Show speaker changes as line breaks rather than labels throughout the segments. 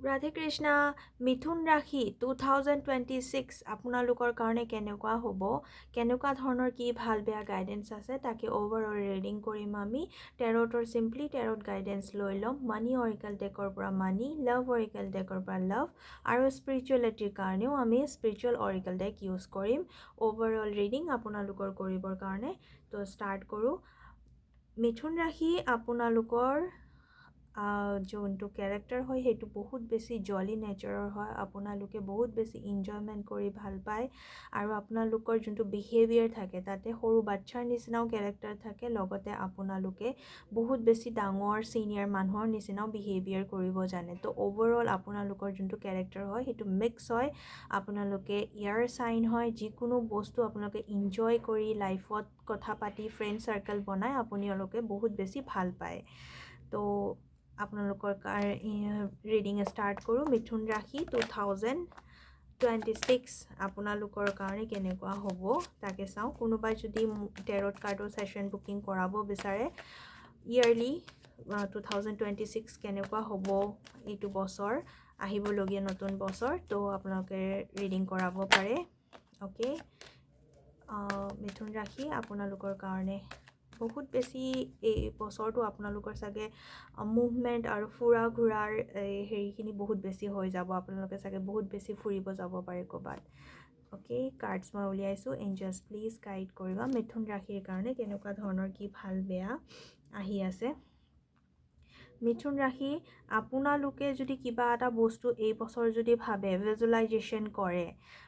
ৰাধে কৃষ্ণা মিথুন ৰাশি 2026 আপোনালোকৰ কাৰণে কেনেকুৱা হ'ব কেনেকুৱা ধৰণৰ কি ভাল বেয়া গাইডেন্স আছে তাকে ওভাৰঅল ৰিডিং কৰিম আমি টেৰটৰ চিম্পলি টেৰট গাইডেন্স লৈ ল'ম মানি অৰিকেল ডেকৰ পৰা মানি লাভ অৰিকেল ডেকৰ পৰা লাভ আৰু স্পিৰিচুৱেলিটিৰ কাৰণেও আমি স্পিৰিচুৱেল অৰিকেল ডেক ইউজ কৰিম ওভাৰঅল ৰিডিং আপোনালোকৰ কৰিবৰ কাৰণে তো ষ্টাৰ্ট কৰোঁ মিথুন ৰাশি আপোনালোকৰ যোনটো কেৰেক্টাৰ হয় সেইটো বহুত বেছি জলি নেচাৰৰ হয় আপোনালোকে বহুত বেছি ইনজয়মেণ্ট কৰি ভাল পায় আৰু আপোনালোকৰ যোনটো বিহেভিয়াৰ থাকে তাতে সৰু বাচ্ছাৰ নিচিনাও কেৰেক্টাৰ থাকে লগতে আপোনালোকে বহুত বেছি ডাঙৰ ছিনিয়ৰ মানুহৰ নিচিনাও বিহেভিয়াৰ কৰিব জানে তো অভাৰঅল আপোনালোকৰ যোনটো কেৰেক্টাৰ হয় সেইটো মিক্স হয় আপোনালোকে ইয়াৰ চাইন হয় যিকোনো বস্তু আপোনালোকে ইনজয় কৰি লাইফত কথা পাতি ফ্ৰেণ্ড চাৰ্কেল বনাই আপোনালোকে বহুত বেছি ভাল পায় তো আপোনালোকৰ ৰিডিং ষ্টাৰ্ট কৰোঁ মিথুন ৰাশি 2026 আপোনালোকৰ কাৰণে কেনেকুৱা হ'ব তাকে চাওঁ কোনোবাই যদি টেৰট কাৰ্ডৰ ছেশ্যন বুকিং কৰাব বিচাৰে ইয়াৰলি 2026 কেনেকুৱা হ'ব এইটো বছৰ আহিবলগীয়া নতুন বছৰ তো আপোনালোকে ৰিডিং কৰাব পাৰে অ'কে মিথুন ৰাশি আপোনালোকৰ কাৰণে বহুত বেছি এই বছৰটো আপোনালোকৰ চাগে মুভমেণ্ট আৰু ফুৰা ঘূৰাৰ হেৰিখিনি বহুত বেছি হৈ যাব আপোনালোকে চাগে বহুত বেছি ফুৰিব যাব পাৰে ক'ৰবাত অ'কে কাৰ্ডছ মই উলিয়াইছোঁ এঞ্জেলছ প্লিজ গাইড কৰিবা মিথুন ৰাশিৰ কাৰণে কেনেকুৱা ধৰণৰ কি ভাল বেয়া আহি আছে মিথুন ৰাশি আপোনালোকে যদি কিবা এটা বস্তু এই বছৰ যদি ভাবে ভিজুৱেলাইজেশ্যন কৰে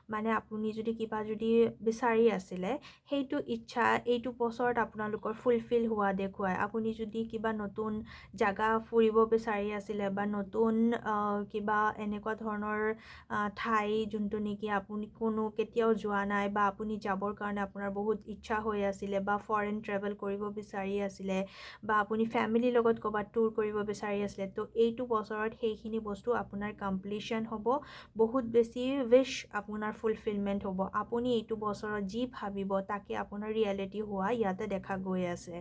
মানে আপুনি যদি কিবা যদি বিচাৰি আছিলে সেইটো ইচ্ছা এইটো বছৰত আপোনালোকৰ ফুলফিল হোৱা দেখুৱায় আপুনি যদি কিবা নতুন জাগা ফুৰিব বিচাৰি আছিলে বা নতুন কিবা এনেকুৱা ধৰণৰ ঠাই যোনটো নেকি আপুনি কোনো কেতিয়াও যোৱা নাই বা আপুনি যাবৰ কাৰণে আপোনাৰ বহুত ইচ্ছা হৈ আছিলে বা ফৰেন ট্ৰেভেল কৰিব বিচাৰি আছিলে বা আপুনি ফেমিলিৰ লগত ক'ৰবাত ট্যুৰ কৰিব বিচাৰি আছিলে তো এইটো বছৰত সেইখিনি বস্তু আপোনাৰ কমপ্লিশ্যন হ'ব বহুত বেছি উইছ আপোনাৰ ফুলফিলমেণ্ট হ'ব আপুনি এইটো বছৰত যি ভাবিব তাকে আপোনাৰ ৰিয়েলিটি হোৱা ইয়াতে দেখা গৈ আছে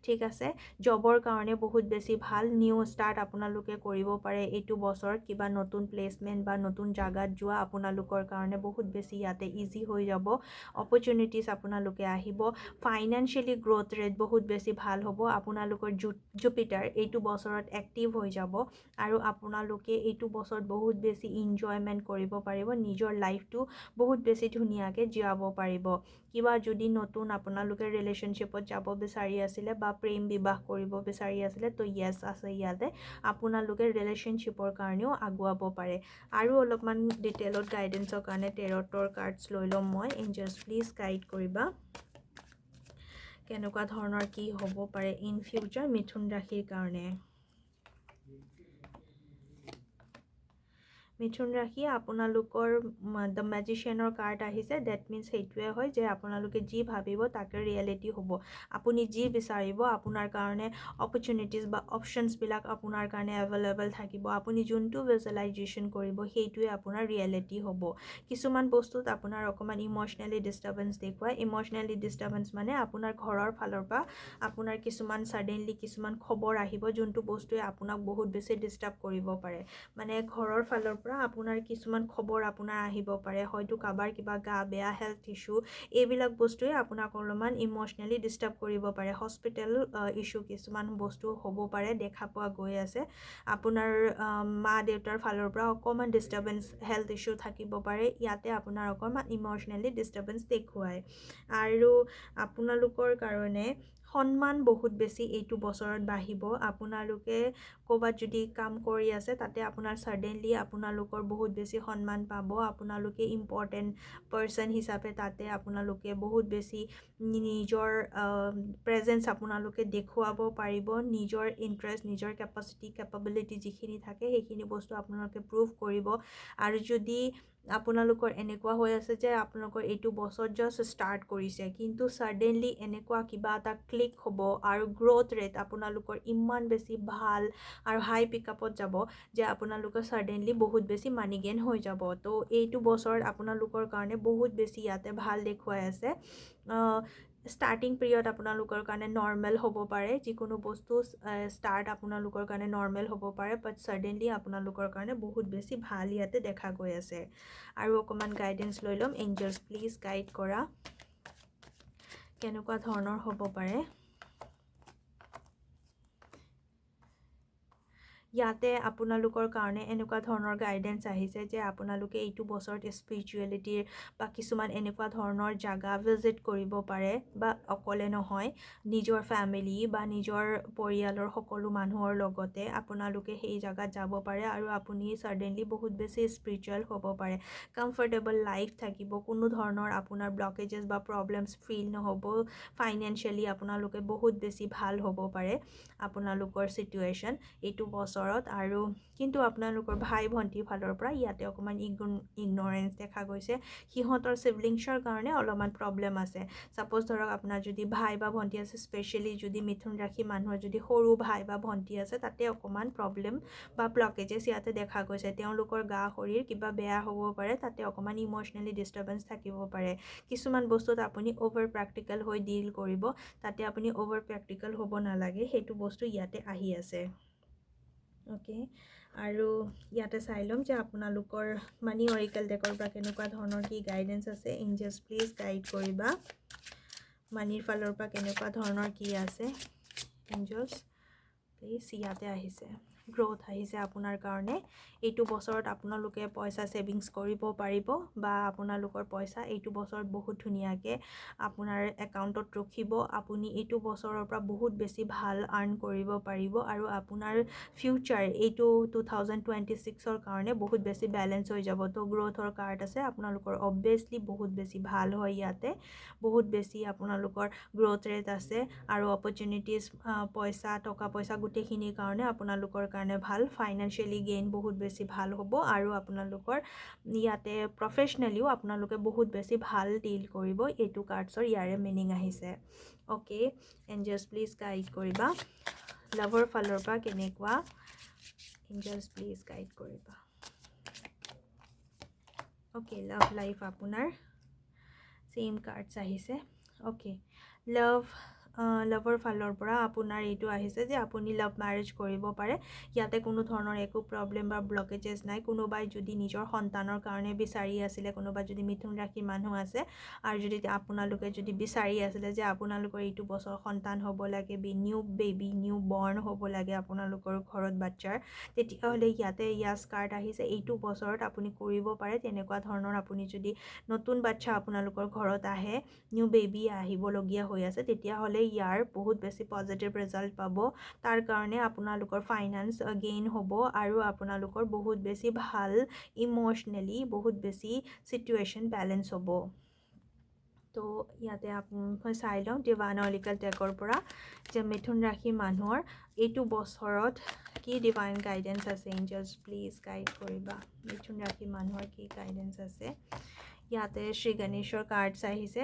ঠিক আছে জবৰ কাৰণে বহুত বেছি ভাল নিউ ষ্টাৰ্ট আপোনালোকে কৰিব পাৰে এইটো বছৰত কিবা নতুন প্লেচমেণ্ট বা নতুন জাগাত যোৱা আপোনালোকৰ কাৰণে বহুত বেছি ইয়াতে ইজি হৈ যাব অপৰচুনিটিছ আপোনালোকে আহিব ফাইনেন্সিয়েলি গ্ৰ'থ ৰেট বহুত বেছি ভাল হ'ব আপোনালোকৰ জুপিটাৰ এইটো বছৰত এক্টিভ হৈ যাব আৰু আপোনালোকে এইটো বছৰত বহুত বেছি ইনজয়মেণ্ট কৰিব পাৰিব নিজৰ লাইফটো বহুত বেছি ধুনীয়াকৈ জীয়াব পাৰিব কিবা যদি নতুন আপোনালোকে ৰিলেশ্যনশ্বিপত যাব বিচাৰি আছিলে বা প্ৰেম বিবাহ কৰিব বিচাৰি আছিলে তো য়েছ আছে ইয়াতে আপোনালোকে ৰিলেশ্যনশ্বিপৰ কাৰণেও আগুৱাব পাৰে আৰু অলপমান ডিটেইলত গাইডেন্সৰ কাৰণে টেৰটৰ কাৰ্ডছ লৈ ল'ম মই এঞ্জেলছ প্লিজ গাইড কৰিবা কেনেকুৱা ধৰণৰ কি হ'ব পাৰে ইন ফিউচাৰ মিথুন ৰাশিৰ কাৰণে মিথুন ৰাশি আপোনালোকৰ দ্য মেজিচিয়ানৰ কাৰ্ড আহিছে ডেট মিনছ সেইটোৱে হয় যে আপোনালোকে যি ভাবিব তাকে ৰিয়েলিটি হ'ব আপুনি যি বিচাৰিব আপোনাৰ কাৰণে অপৰচুনিটিছ বা অপশ্যনছবিলাক আপোনাৰ কাৰণে এভেইলেবল থাকিব আপুনি যোনটো ভিজুৱেলাইজেশ্যন কৰিব সেইটোৱে আপোনাৰ ৰিয়েলিটি হ'ব কিছুমান বস্তুত আপোনাৰ অকণমান ইম'চনেলি ডিষ্টাৰ্বেঞ্চ দেখুৱায় ইম'চনেলি ডিষ্টাৰ্বেঞ্চ মানে আপোনাৰ ঘৰৰ ফালৰ পৰা আপোনাৰ কিছুমান ছাডেনলি কিছুমান খবৰ আহিব যোনটো বস্তুৱে আপোনাক বহুত বেছি ডিষ্টাৰ্ব কৰিব পাৰে মানে ঘৰৰ ফালৰ পৰা আপোনাৰ কিছুমান খবৰ আপোনাৰ আহিব পাৰে হয়তো কাৰোবাৰ কিবা গা বেয়া হেল্থ ইছ্যু এইবিলাক বস্তুৱে আপোনাক অলপমান ইম'চনেলি ডিষ্টাৰ্ব কৰিব পাৰে হস্পিটেল ইছ্যু কিছুমান বস্তু হ'ব পাৰে দেখা পোৱা গৈ আছে আপোনাৰ মা দেউতাৰ ফালৰ পৰা অকণমান ডিষ্টাৰ্বেঞ্চ হেল্থ ইছ্যু থাকিব পাৰে ইয়াতে আপোনাৰ অকণমান ইম'চনেলি ডিষ্টাৰ্বেঞ্চ দেখুৱায় আৰু আপোনালোকৰ কাৰণে সন্মান বহুত বেছি এইটো বছৰত বাঢ়িব আপোনালোকে ক'ৰবাত যদি কাম কৰি আছে তাতে আপোনাৰ ছাডেনলি আপোনালোকৰ বহুত বেছি সন্মান পাব আপোনালোকে ইম্পৰ্টেণ্ট পাৰ্চন হিচাপে তাতে আপোনালোকে বহুত বেছি নিজৰ প্ৰেজেঞ্চ আপোনালোকে দেখুৱাব পাৰিব নিজৰ ইণ্টাৰেষ্ট নিজৰ কেপাবিলিটি যিখিনি থাকে সেইখিনি বস্তু আপোনালোকে প্ৰুভ কৰিব আৰু যদি আপোনালোকৰ এনেকুৱা হৈ আছে যে আপোনালোকৰ এইটো বছৰ জাষ্ট ষ্টাৰ্ট কৰিছে কিন্তু ছাডেনলি এনেকুৱা কিবা এটা ক্লিক হ'ব আৰু গ্ৰ'থ ৰেট আপোনালোকৰ ইমান বেছি ভাল আৰু হাই পিকআপত যাব যে আপোনালোকৰ ছাডেনলি বহুত বেছি মানি গেইন হৈ যাব তো এইটো বছৰত আপোনালোকৰ কাৰণে বহুত বেছি ইয়াতে ভাল দেখুৱাই আছে ষ্টাৰ্টিং পিৰিয়ড আপোনালোকৰ কাৰণে নৰ্মেল হ'ব পাৰে, যিকোনো বস্তু ষ্টাৰ্ট আপোনালোকৰ কাৰণে নৰ্মেল হ'ব পাৰে, বাট ছাডেনলি আপোনালোকৰ কাৰণে বহুত বেছি ভাল ইয়াতে দেখা গৈ আছে। আৰু অকণমান গাইডেঞ্চ লৈ ল'ম, এঞ্জেলছ প্লিজ গাইড কৰা কেনেকুৱা ধৰণৰ হ'ব পাৰে। ইয়াতে আপোনালোকৰ কাৰণে এনেকুৱা ধৰণৰ গাইডেঞ্চ আহিছে যে আপোনালোকে এইটো বছৰত স্পিৰিচুৱেলিটিৰ বা কিছুমান এনেকুৱা ধৰণৰ জাগা ভিজিট কৰিব পাৰে, বা অকলে নহয়, নিজৰ ফেমিলি বা নিজৰ পৰিয়ালৰ সকলো মানুহৰ লগতে আপোনালোকে সেই জাগাত যাব পাৰে আৰু আপুনি ছাডেনলি বহুত বেছি স্পিৰিচুৱেল হ'ব পাৰে। কমফৰ্টেবল লাইফ থাকিব, কোনো ধৰণৰ আপোনাৰ ব্লকেজেছ বা প্ৰব্লেমছ ফিল নহ'ব, ফাইনেন্সিয়েলি আপোনালোকে বহুত বেছি ভাল হ'ব পাৰে আপোনালোকৰ চিটুৱেশ্যন এইটো বছৰত। আৰু কিন্তু আপোনালোকৰ ভাই ভণ্টিৰ ফালৰ পৰা ইয়াতে অকণমান ইগনৰেঞ্চ দেখা গৈছে, সিহঁতৰ চিবলিংছৰ কাৰণে অলপমান প্ৰব্লেম আছে। ছাপ'জ ধৰক আপোনাৰ যদি ভাই বা ভণ্টি আছে, স্পেচিয়েলি যদি মিথুন ৰাশি মানুহৰ যদি সৰু ভাই বা ভণ্টি আছে, তাতে অকণমান প্ৰব্লেম বা ব্লকেজেছ ইয়াতে দেখা গৈছে। তেওঁলোকৰ গা শৰীৰ কিবা বেয়া হ'ব পাৰে, তাতে অকণমান ইম'চনেলি ডিষ্টাৰ্বেঞ্চ থাকিব পাৰে। কিছুমান বস্তুত আপুনি অ'ভাৰ প্ৰেক্টিকেল হৈ ডিল কৰিব, তাতে আপুনি অ'ভাৰ প্ৰেক্টিকেল হ'ব নালাগে, সেইটো বস্তু ইয়াতে আহি আছে। অ'কে, আৰু ইয়াতে চাই ল'ম যে আপোনালোকৰ মানি অৰিকেল ডেকৰ পৰা কেনেকুৱা ধৰণৰ কি গাইডেঞ্চ আছে। এঞ্জেলছ প্লিজ গাইড কৰিবা, মানিৰ ফালৰ পৰা কেনেকুৱা ধৰণৰ কি আছে। এঞ্জেলছ প্লিজ, ইয়াতে আহিছে গ্ৰ'থ আহিছে আপোনাৰ কাৰণে। এইটো বছৰত আপোনালোকে পইচা ছেভিংছ কৰিব পাৰিব, বা আপোনালোকৰ পইচা এইটো বছৰত বহুত ধুনীয়াকৈ আপোনাৰ একাউণ্টত ৰখিব। আপুনি এইটো বছৰৰ পৰা বহুত বেছি ভাল আৰ্ণ কৰিব পাৰিব, আৰু আপোনাৰ ফিউচাৰ এইটো 2026ৰ কাৰণে বহুত বেছি বেলেঞ্চ হৈ যাব। তো গ্ৰ'থৰ কাৰ্ড আছে আপোনালোকৰ, অবভিয়াছলি বহুত বেছি ভাল হয় ইয়াতে, বহুত বেছি আপোনালোকৰ গ্ৰ'থ ৰেট আছে, আৰু অপৰচুনিটিজ পইচা টকা পইচা গোটেইখিনিৰ কাৰণে আপোনালোকৰ কাৰণে ভাল। ফাইনেন্সিয়েলি গেইন বহুত বেছি ভাল হ'ব, আৰু আপোনালোকৰ ইয়াতে প্ৰফেচনেলিও আপোনালোকে বহুত বেছি ভাল ডিল কৰিব। এইটো কাৰ্ডছৰ ইয়াৰে মিনিং আহিছে। অ'কে, এঞ্জেলছ প্লিজ গাইড কৰিবা, লাভৰ ফালৰ পৰা কেনেকুৱা। এঞ্জেলছ প্লিজ গাইড কৰিবা। অ'কে, লাভ লাইফ আপোনাৰ চেম কাৰ্ডছ আহিছে। অ'কে, লাভৰ ফালৰ পৰা আপোনাৰ এইটো আহিছে যে আপুনি লাভ মেৰেজ কৰিব পাৰে। ইয়াতে কোনো ধৰণৰ একো প্ৰব্লেম বা ব্লকেজেছ নাই। কোনোবাই যদি নিজৰ সন্তানৰ কাৰণে বিচাৰি আছিলে, কোনোবাই যদি মিথুন ৰাশিৰ মানুহ আছে আৰু যদি আপোনালোকে যদি বিচাৰি আছিলে যে আপোনালোকৰ এইটো বছৰ সন্তান হ'ব লাগে, নিউ বৰ্ণ হ'ব লাগে আপোনালোকৰ ঘৰত বাচ্চাৰ, তেতিয়াহ'লে ইয়াতে ইয়াছ কাৰ্ড আহিছে। এইটো বছৰত আপুনি কৰিব পাৰে তেনেকুৱা ধৰণৰ। আপুনি যদি নতুন বাচ্চা আপোনালোকৰ ঘৰত আহে, নিউ বেবী আহিবলগীয়া হৈ আছে, তেতিয়াহ'লে ইয়াৰ বহুত বেছি পজিটিভ ৰিজাল্ট পাব। তাৰ কাৰণে আপোনালোকৰ ফাইনেন্স গেইন হ'ব, আৰু আপোনালোকৰ বহুত বেছি ভাল ইম'চনেলি বহুত বেছি চিটুৱেশ্যন বেলেঞ্চ হ'ব। তো ইয়াতে মই চাই লওঁ ডিভাইন অৰিকেল ডেকৰ পৰা যে মিথুন ৰাশি মানুহৰ এইটো বছৰত কি ডিভাইন গাইডেঞ্চ আছে। এঞ্জেলছ প্লিজ গাইড কৰিবা, মিথুন ৰাশি মানুহৰ কি গাইডেঞ্চ আছে। ইয়াতে শ্ৰী গণেশৰ কাৰ্ডছ আহিছে,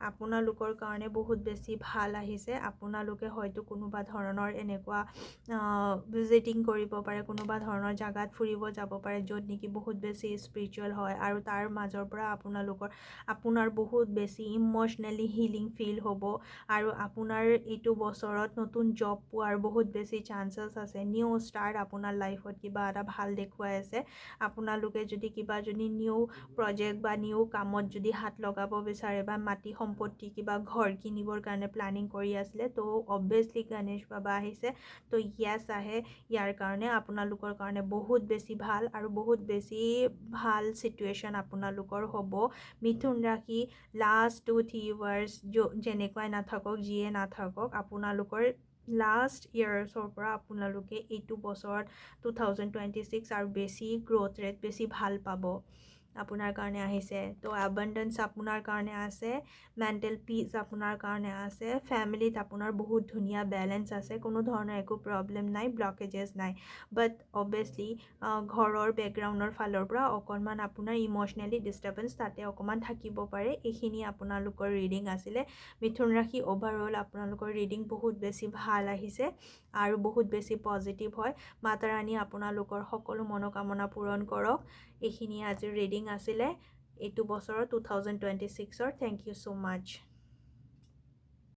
আপোনালোকৰ কাৰণে বহুত বেছি ভাল আহিছে। আপোনালোকে হয়তো কোনোবা ধৰণৰ এনেকুৱা ভিজিটিং কৰিব পাৰে, কোনোবা ধৰণৰ জাগাত ফুৰিব যাব পাৰে য'ত নেকি বহুত বেছি স্পিৰিচুৱেল হয়, আৰু তাৰ মাজৰ পৰা আপোনাৰ বহুত বেছি ইম'চনেলি হিলিং ফিল হ'ব, আৰু আপোনাৰ এইটো বছৰত নতুন জব পোৱাৰ বহুত বেছি চান্সেছ আছে। নিউ ষ্টাৰ্ট আপোনাৰ লাইফত কিবা এটা ভাল দেখুৱাই আছে। আপোনালোকে যদি কিবা নিউ প্ৰজেক্ট বা নিউ কামত যদি হাত লগাব বিচাৰে, বা মাটি সম্পত্তি কিবা ঘৰ কিনিবৰ কাৰণে প্লেনিং কৰি আছিলে, তো অবভিয়াছলি গণেশ বাবা আহিছে। তো য়েছ আহে ইয়াৰ কাৰণে আপোনালোকৰ কাৰণে বহুত বেছি ভাল, আৰু বহুত বেছি ভাল চিটুৱেশ্যন আপোনালোকৰ হ'ব। মিথুন ৰাশি লাষ্ট 2-3 ইয়াৰ্ছ যেনেকুৱাই নাথাকক, যিয়ে নাথাকক, আপোনালোকৰ লাষ্ট ইয়াৰ্ছৰ পৰা আপোনালোকে এইটো বছৰত 2026 আৰু বেছি গ্ৰ'থ ৰেট বেছি ভাল পাব আপোনাৰ কাৰণে আহিছে। তো এবাণ্ডেঞ্চ আপোনাৰ কাৰণে আছে, মেণ্টেল পিচ আপোনাৰ কাৰণে আছে, ফেমিলিত আপোনাৰ বহুত ধুনীয়া বেলেঞ্চ আছে, কোনো ধৰণৰ একো প্ৰব্লেম নাই, ব্লকেজেছ নাই। বাট অবভিয়াছলি ঘৰৰ বেকগ্ৰাউণ্ডৰ ফালৰ পৰা অকণমান আপোনাৰ ইম'চনেলি ডিষ্টাৰ্বেঞ্চ তাতে অকণমান থাকিব পাৰে। এইখিনি আপোনালোকৰ ৰিডিং আছিলে। মিথুন ৰাশি অভাৰঅল আপোনালোকৰ ৰিডিং বহুত বেছি ভাল আহিছে, আৰু বহুত বেছি পজিটিভ হয়। মাতা ৰাণী আপোনালোকৰ সকলো মনোকামনা পূৰণ কৰক। এইখিনি আজিৰ ৰিডিং আছিলে এইটো বছৰৰ 2026ৰ। Thank you so' much.